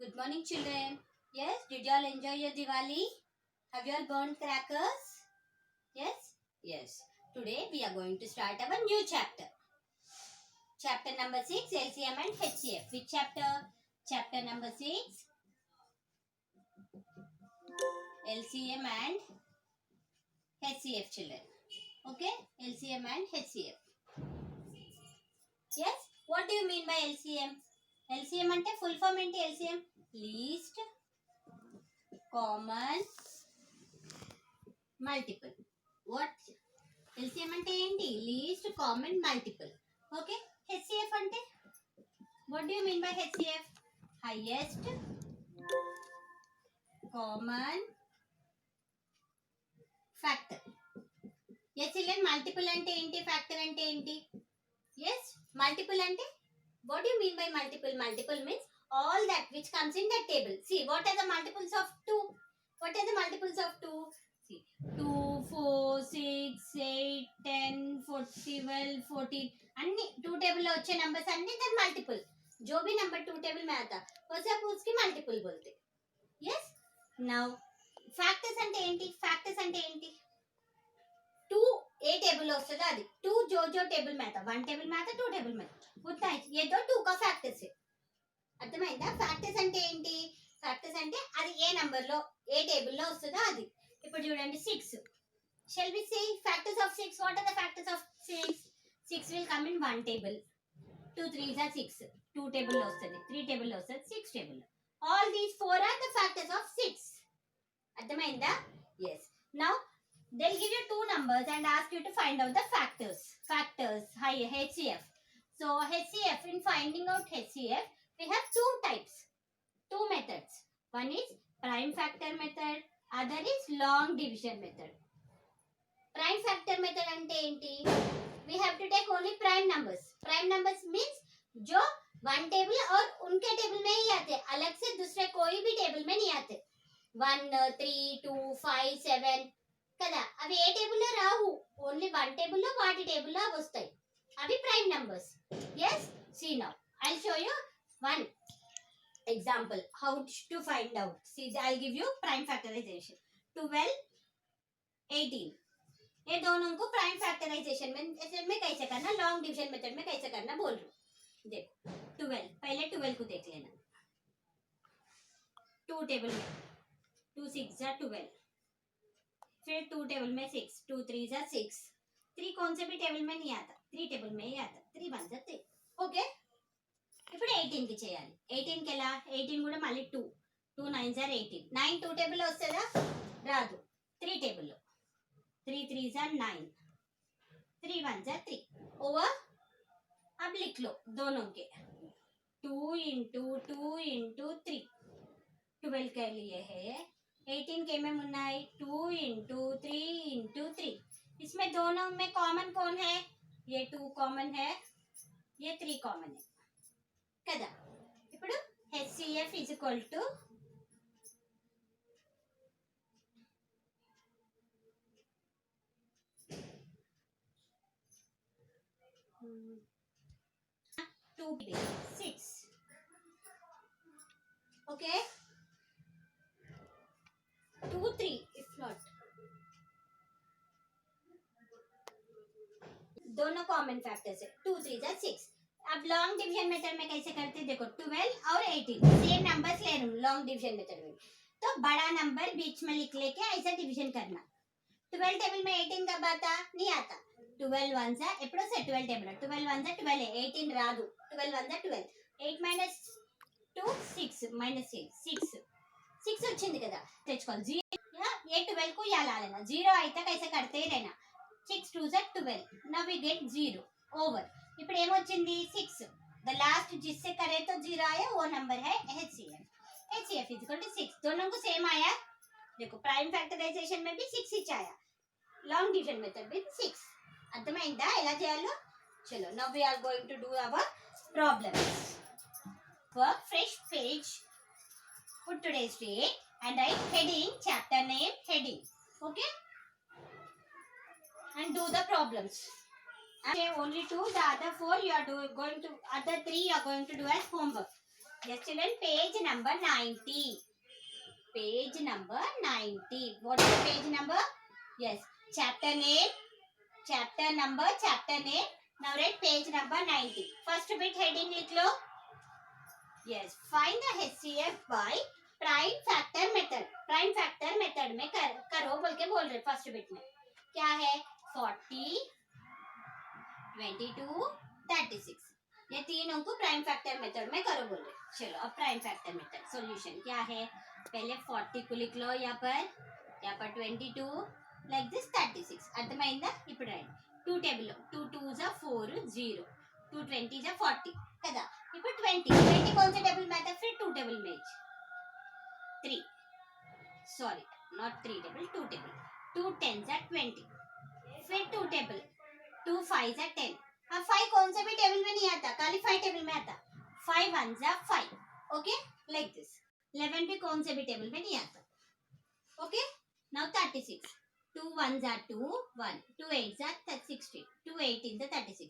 Good morning, children. Yes, did you all enjoy your Diwali? Have you all burned crackers? Yes? Yes. Today we are going to start our new chapter. Chapter number 6, LCM and HCF. Which chapter? Chapter number 6, LCM and HCF, children. Okay? LCM and HCF. Yes? What do you mean by LCM? LCM ante full form enti LCM? Least common multiple. What? LCM ante enti? Least common multiple. Okay? HCF ante? What do you mean by HCF? Highest common factor. Yes, children, multiple ante enti? Factor ante enti? Yes, multiple ante? What do you mean by multiple? Multiple means all that which comes in that table. See, what are the multiples of 2? What are the multiples of 2? See, 2, 4, 6, 8, 10, 40, 12, 14. अन्नी 2 table లో వచ్చే numbers అన్ని దాని multiple. जो भी number 2 table में आता वैसे आप उसकी मल्टीपल बोलते. yes. now factors అంటే ఏంటి? factors అంటే ఏంటి? 2 ఏ టేబుల్ లో వస్తుందో అది 2 जो टेबल में आता 1 टेबल में आता 2 टेबल में उतना ये तो 2 का factors है. అర్థమైందా? ఫ్యాక్టర్స్ అంటే ఏంటి? ఫ్యాక్టర్స్ అంటే అది ఏ నంబర్ లో ఏ టేబుల్ లో వస్తుందో అది. ఇప్పుడు చూడండి 6. shall we say factors of 6? what are the factors of 6? 6 will come in 1 table. 2 3s are 6. 2 table లో వస్తుంది, 3 table లో వస్తుంది, 6 table లో. all these 4 are the factors of 6. అర్థమైందా? yes. now they'll give you two numbers and ask you to find out the factors. HCF. so HCF, in finding out HCF we have two types, two methods. one is prime factor method, other is long division method. prime factor method ante enti? we have to take only prime numbers. prime numbers means जो one table और उनके table में ही आते, अलग से दूसरे कोई भी टेबल में नहीं आते. 1 3 2 5 7 కదా, అవి ఏ టేబుల్ లో రావు, ఓన్లీ వన్ టేబుల్ లో వాటి టేబుల్ లో వస్తాయి. అవి prime numbers. yes. see now I'll show you one example how to find out. see I'll give you prime factorization. 12 18 ये दोनों को प्राइम फैक्टराइजेशन में कैसे करना, लॉन्ग डिवीजन मेथड में कैसे करना बोल रही हूँ. देखो 12, पहले 12 को देख लेना. 2 टेबल में 2 6 जा 12, फिर 2 टेबल में 6, 2 3 जा 6. 3 कौन से भी टेबल में नहीं आता, 3 टेबल में ही आता. 3 बन जाते. ఓకే. ఇప్పుడు 18 కి చేయాలి. 18 కి ఎలా? 18 కూడా మళ్ళీ 2 2 9 जा 18. 9 2 टेबल లో వస్తదా? రాదు. 3 टेबल లో 3 3 जा 9, 3 1 जा 3. ओवर. अब लिख लो दोनों के 2 इंटू 2 इंटू 3. 12 के लिए है. 18 के में मुन्नाई 2 इंटू 3 इंटू 3. इसमें दोनों में कॉमन कौन है? ये 2 कॉमन है, ये 3 कॉमन है కదా. ఇప్పుడు HCF is equal to 2 6. okay. 2 3 if not. दोनों कॉमन फैक्टर्स है. 2 3 जा 6. अब लॉन्ग डिवीजन मेथड में कैसे करते हैं? देखो 12 और 18 सेम नंबर्स ले रहा हूँ लॉन्ग डिवीजन मेथड में, तो बड़ा नंबर बीच में लिख लेके ऐसा डिवीजन करना. 12 टेबल में 18 कब आता? नहीं आता. 12 1 जा ఎప్పుడో సే 12 టేబుల్ 12 1 जा 12 18 రాదు. 12 1 जा 12. 8 minus 2 6 minus 6 వచ్చింది కదా, తెచ్చుకోవాలి. 0 ये 12 को यहाँ ला लेना. 0 आई तक ऐसे करते ही रहना. 6 2 जा 12. now we get 0 over. ఇప్పుడు ఏమొచ్చింది? 6. द लास्ट जिससे करे तो 0 आया वो नंबर है HCF. HCF is equal to 6. दोनों को सेम आया. देखो प्राइम फैक्टराइजेशन में भी 6 ही आया, लॉन्ग डिवीजन मेथड में 6. అర్థమైందా ఎలా చేయాలో? చలో now we are going to do our problems. for fresh page, put today's date and write heading, chapter name, heading. okay, and do the problems. Okay, only 2, the other 4 you are going to, other 3 you are going to do as homework. Yes, children, page number 90. Page number 90. What is the page number? Yes, chapter name, chapter number, chapter name. Now read page number 90. First bit heading लिख लो. Yes, find the HCF by prime factor method. Prime factor method में करो बोल के बोल रहे first bit में. क्या है? 40, 22, 36. ये तीनों को प्राइम फैक्टर मेथड में करो बोल रहे. चलो अब प्राइम फैक्टर मेथड सॉल्यूशन क्या है? पहले 40 को लिख लो यहाँ पर 22 like this 36. అర్థమైందా? ఇప్పుడు right 2 table 2 2s are 4 0 2 20s are 40 కదా. ఇప్పుడు 20 कौन से टेबल में आता है? फिर 2 टेबल में 3 sorry not 3 table 2 table 2 10s are 20 फिर 2 टेबल 2 5s are 10. अब 5 कौन से भी टेबल में नहीं आता, खाली 5 टेबल में आता. 5 1s are 5. Okay like this. 11 भी कौन से भी टेबल में नहीं आता. Okay now 36. 2 1s are 2 1 2 8s are 16 2 18s are 36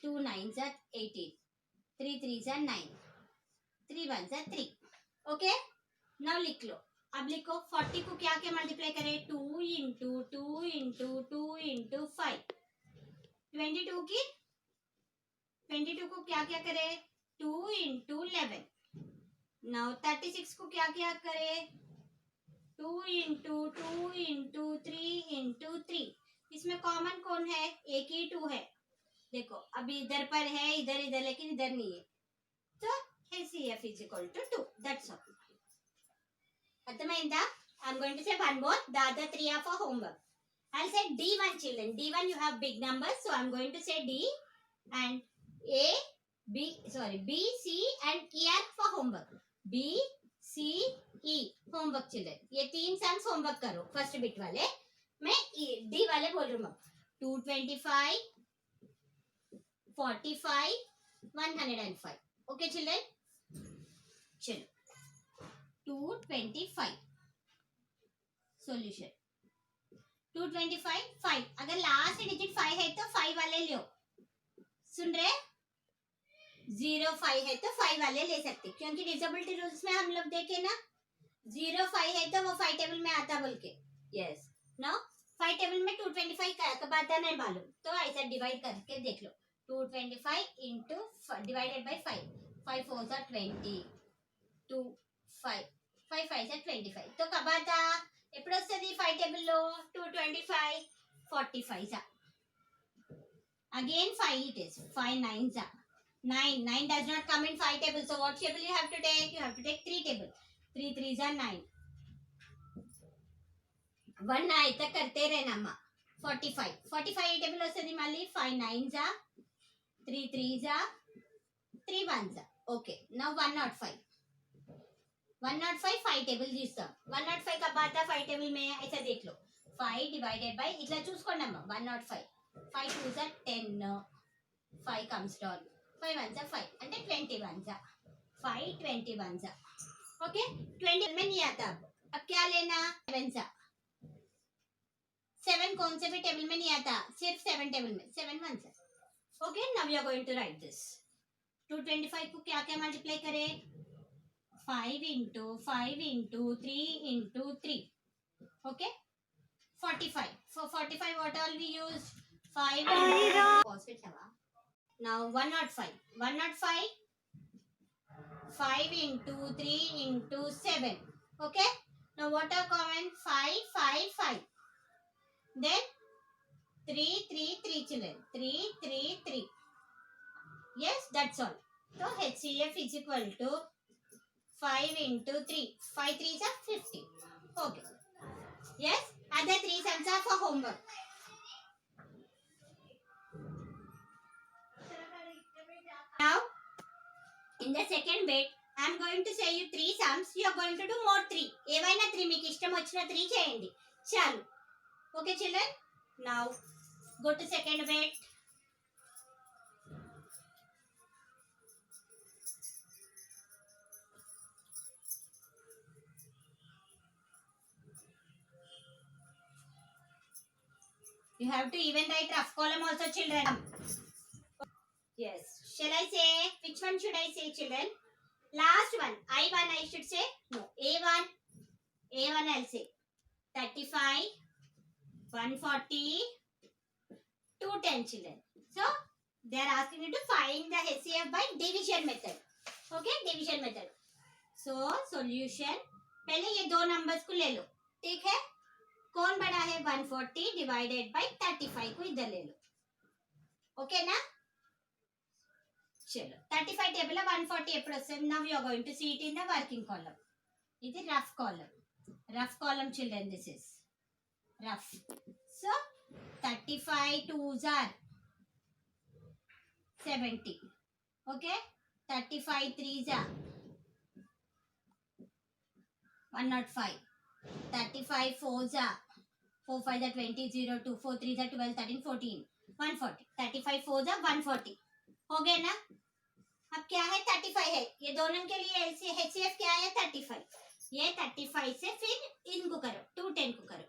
2 9s are 18 3 3s are 9 3 1s are 3. Okay now लिख लो. अब लिखो 40 को क्या क्या मल्टीप्लाई करें? 2 इंटू 2 इंटू 2 इंटू 5. 22 को क्या क्या करे? 2 इंटू 11. नाउ 36 को क्या क्या करे? 2 इंटू 2 इंटू 3 इंटू 3. इसमें कॉमन कौन है? एक ही 2 है. देखो अभी इधर पर है, इधर इधर, लेकिन इधर नहीं है. तो HCF is equal to 2. That's all. అర్థమైందా? I'm going to say one more. The other 3 are for homework. I'll say D1 children. D1 you have big numbers, so I'm going to say D and B, C and E are for homework. B, C, E homework children. ये 3 sums homework करो. First bit वाले मैं D वाले बोल रही हूँ. 225, 45, 105. Okay children? चलो 225 solution. 225 5. अगर लास्ट डिजिट 5 है तो 5 वाले लो. सुन रहे? 0 5 है तो 5 वाले ले सकते, क्योंकि डिसेबिलिटी रूल्स में हम लोग देखे ना 0 5 है तो वो 5 टेबल में आता बोल के. यस नो 5 टेबल में 225 कब आता नहीं मालूम, तो ऐसा डिवाइड करके देख लो. 225 into divided by 5. 5 4s are 20 2 5 5 5s are 25. तो कब आता? ఎప్పుడు వస్తుంది 5 టేబుల్ లో? 225 45 are. Again 5 it is. 5 9s are 9. 9 does not come in 5 table. So what table you have to take? You have to take 3 table. 3 3s are 9. 1 आए तक करते रहना अम्मा. 45 table వస్తుంది మళ్ళీ. 5 9s are 3 3s are 3 1s are. Okay now 105 5 table తీస్తాం. 105 कब आता 5 टेबल में? ऐसा देख लो. 5 डिवाइडेड बाय इतना చూసుకోండి అమ్మ. 105 5 2s are 10 5 comes down 5 1s are 5 అంటే 21s are 5 21s are. Okay 20 में नहीं आता. अब क्या लेना? 7s are 7 कौन से भी टेबल में नहीं आता, सिर्फ 7 टेबल में 7 1s are. Okay now we are going to write this. 225 को क्या क्या मल्टीप्लाई करें? 5 into 5 into 3 into 3. Okay 45. For 45 what all we use? 5 into now 105 5 into 3 into 7. Okay now what are common? 5 5 5. Then 3 3 3 children. 3 3 3. Yes that's all. So HCF is equal to 5 into 3. 5 3s are 50. Okay. Yes, other 3 sums are for homework. Now, in the second bit, I am going to say you 3 sums. You are going to do more 3. ఏవైనా 3 మీకు ఇష్టం వచ్చిన 3 చేయండి. చాలు. Okay children? Now, go to second bit. You have to even write rough column also children. Yes. Shall I say? Which one should I say children? Last one. I1 I should say. No. A1. A1 I'll say. 35, 140, 210 children. So they are asking you to find the HCF by division method. Okay, division method. So solution. पहले ये दो numbers को ले लो, ठीक है? कौन बड़ा है? 140 डिवाइडेड बाय 35 को इधर ले लो, ओके ना? चलो 35 टेबल 140 ఎప్పుడు వస్తుంది? Now you are going to see it in the working column. ఇది rough column. Rough column children, this is rough. So 35 twos are 70. Okay, 35 threes are 105. 35 fours are 4 5 are 20, 0 2 4 3 are 12 13 14 140. 35 fours are 140. हो गया ना? अब क्या है? 35 है, ये दोनों के लिए HCF क्या है? 35. ये 35 से फिर इनको करो, 210 को करो.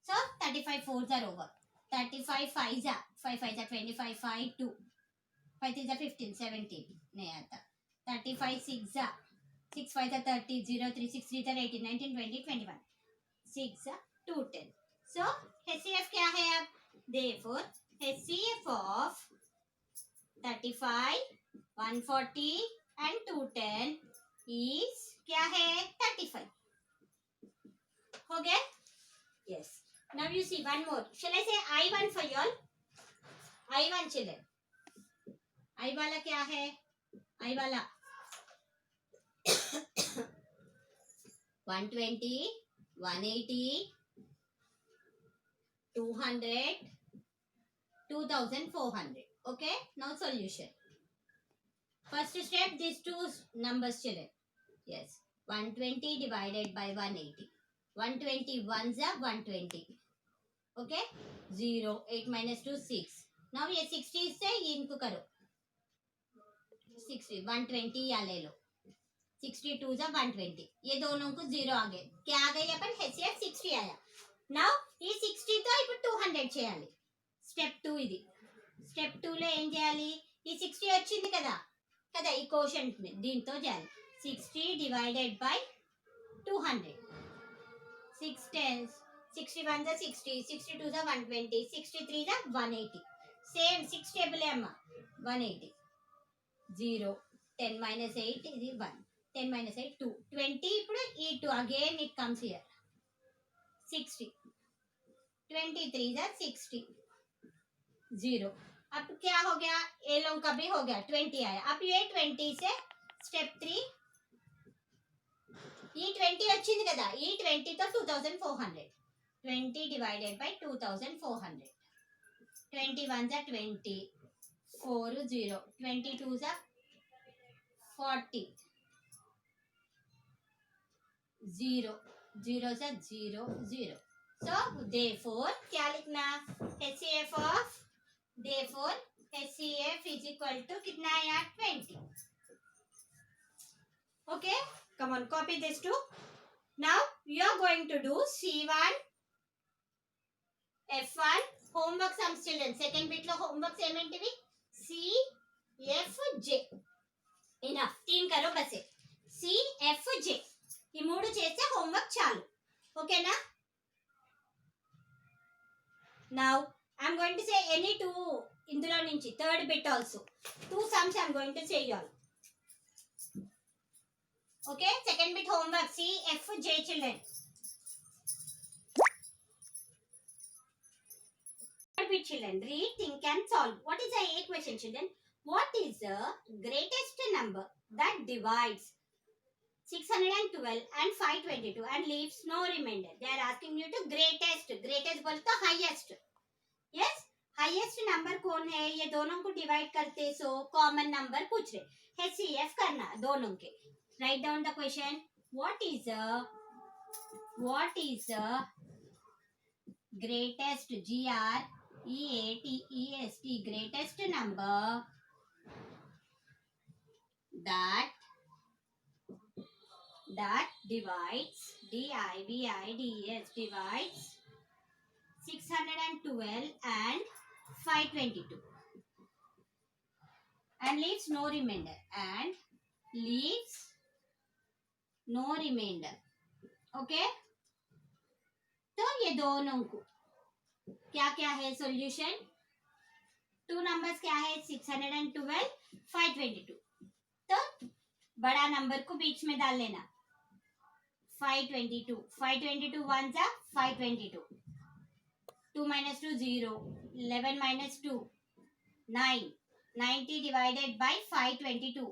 So 35 fours are over. 35 fives are 5 5 are 25 5 2 5 3 are 15 17 नहीं आता. 35 6 are 6 5 are 30 0 3 6 3 are 18 19 20 21 6 are 210. So HCF क्या है अब? Therefore HCF of 35 140 and 210 is क्या है? 35. हो गया? Yes. Now you see one more. Shall I say I1 for you all? I1 children. I वाला क्या है? I वाला 120, 180, 200, 2400. Okay. Now solution. First step, these two numbers children. Yes. 120 divided by 180. 120 ones are 120. Okay. 0. 8 minus 2 6. Now ये 60 से इनको करो. 60 120 या ले लो. 62 जा 120. ये दोनों को 0 आ गए. क्या आ गई? अपन HCF 60 आया. Now ఈ 60 తో ఇప్పుడు 200 చేయాలి. స్టెప్ 2 ఇది. స్టెప్ 2 లో ఏం చేయాలి? ఈ 60 వచ్చింది కదా కదా ఈ కోషంట్ ని దీంతో చేయాలి. 60 డివైడెడ్ బై 200. 6 10s 61 जा 60, 62 जा 120, 63 जा 180. సేమ్ 6 టేబుల్ అమ్మ 180. 0 10 minus 8 ఇది 1. 10 minus 8 2. 20 ఇప్పుడు ఈ 2 again it comes here. 60. 23 जा 60. 0. अब क्या हो गया? ए लोग का भी हो गया 20 आया. अब ये 20 से स्टेप 3 ఈ 20 వచ్చింది కదా ఈ 20 తో 2400. 20 divided by 2400. 21 जा 20. 4 0. 22 जा 40. 0 0 जा 0 0. So therefore क्या लिखना? HCF of therefore HCF is equal to कितना आया? 20. Okay, come on, copy this too. Now you are going to do C1 F1 homework sums children. Second bit lo homework ఏమేంటివి? C F J. Enough. 3 करो बस. C F J. ఈ మూడు చేస్తే homework చాలు. ఓకేనా? Now I am going to say any two ఇందులో నుంచి third bit also. 2 sums I am going to say you all. Okay, second bit homework C F J children. Third bit children, read, think and solve. What is the A question children? What is the greatest number that divides 612 and 522 and leaves no remainder? They are asking you to greatest. Greatest बोलते तो highest. Yes, highest number कौन है? ये दोनों को divide करते सो common number पूछ रहे. HCF करना दोनों के. Write down the question. What is the greatest GREATEST greatest number that divides divides 612 and 522 and leaves no remainder and leaves no remainder. Okay तो ये दोनों को क्या क्या है सॉल्यूशन. टू नंबर्स क्या है 612 522. तो बड़ा नंबर को बीच में डाल लेना 522 522 वन जा 522 2 minus 2 0 11 minus 2 9 90 divided by 522.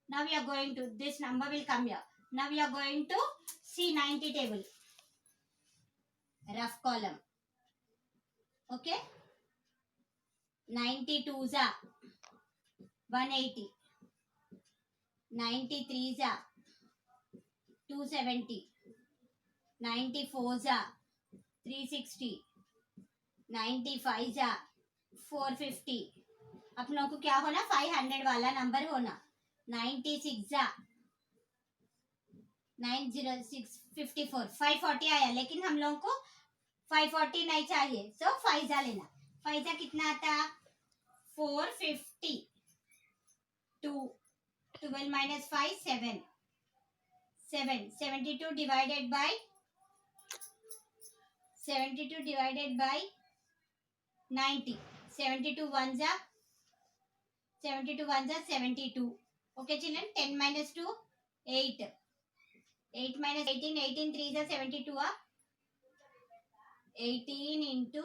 Now we are going to this number will come here. Now we are going to see 90 table rough column. Okay, 92 za 180 93 za 270 94 za 360 95 जा 450. अपनों को क्या होना 500 वाला नंबर होना. 96 जा 906 54 540 आया लेकिन हम लोगों को 540 नहीं चाहिए सो 5 जा लेना. 5 जा कितना आता 450 2 12 minus 5 7 7 72 divided by 90 72 1 जा 72. Okay children, 10 minus 2 8 8 minus 18 18 3 जा 72 18 into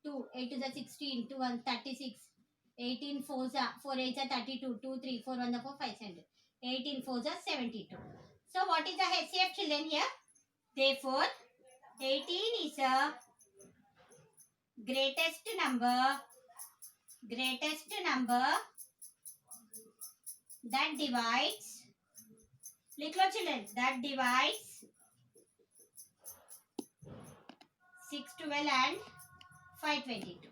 2 8 to the 16 2 1 36 18 4 जा 4 8 जा 32 2 3 4 1 4 500 18 4 जा 72. So what is the HCF children here? Therefore 18 is a greatest number that divides, लिख लो children, that divides 612 and 522.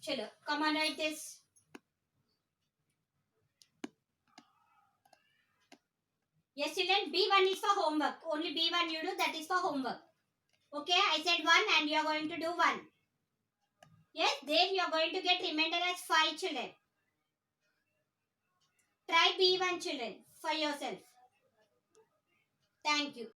चलो come on, write this. Yes children, B1 is for homework. Only B1 you do, that is for homework. Okay, I said 1 and you are going to do 1. Yes, then you are going to get remainder as 5 children. Try B1 children for yourself. Thank you.